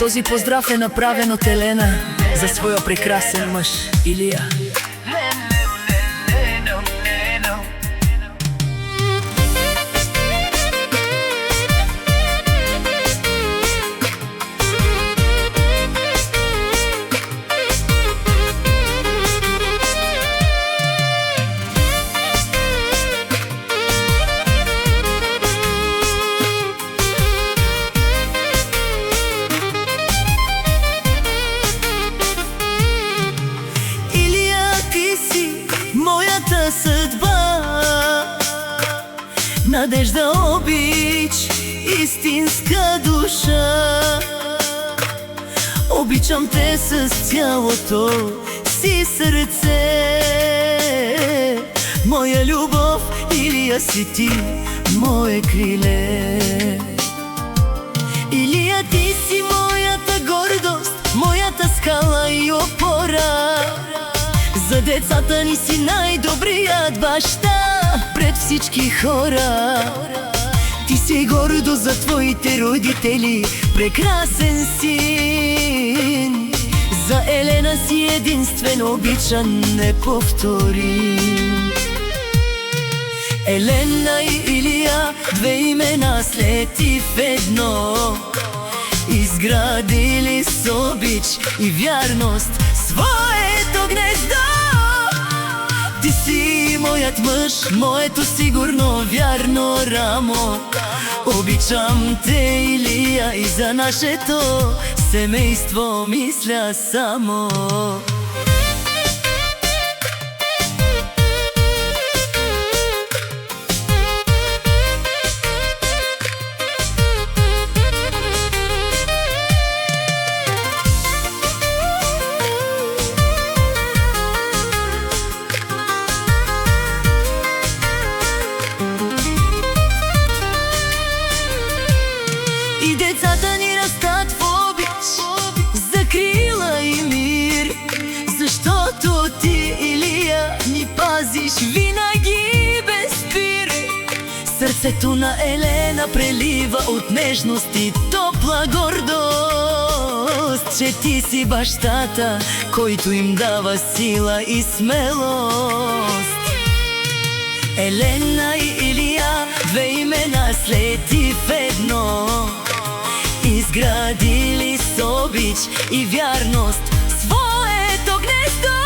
Този поздрав е направен от Елена за своя прекрасен мъж Илия. Моята съдба, надежда, обич, истинска душа. Обичам те с цялото си сърце. Моя любов, Илия си ти, мое криле. Илия, ти си моята гордост, моята скала и опора. За децата ни си най-добрият баща пред всички хора. Ти си гордо за твоите родители, прекрасен син. За Елена си единствен, обичан, неповторим. Елена и Илия, две имена слети в едно, изградили с обич и вярност своето гнездо. Ти си моят мъж, моето сигурно вярно рамо. Обичам те, Илия, и за нашето семейство мисля само. И децата ни растат в обич, закрила и мир. Защото ти, Илия, ни пазиш винаги без спир. Сърцето на Елена прелива от нежност и топла гордост, че ти си бащата, който им дава сила и смелост. Елена и Илия, две имена слети в едно, изградили с обич и вярност своето гнездо.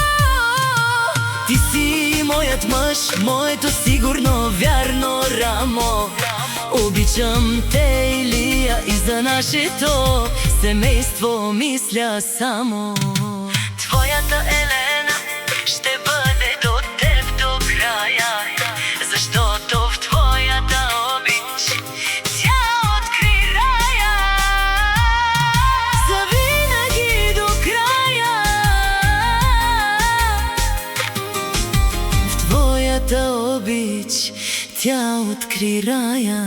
Ти си моят мъж, моето сигурно вярно рамо. Обичам те, Илия, и за нашето семейство мисля само. Твоята Елена ще бъде до теб до края, защото в твоята обич тя откри рая. Завинаги до края, в твоята обич тя откри рая.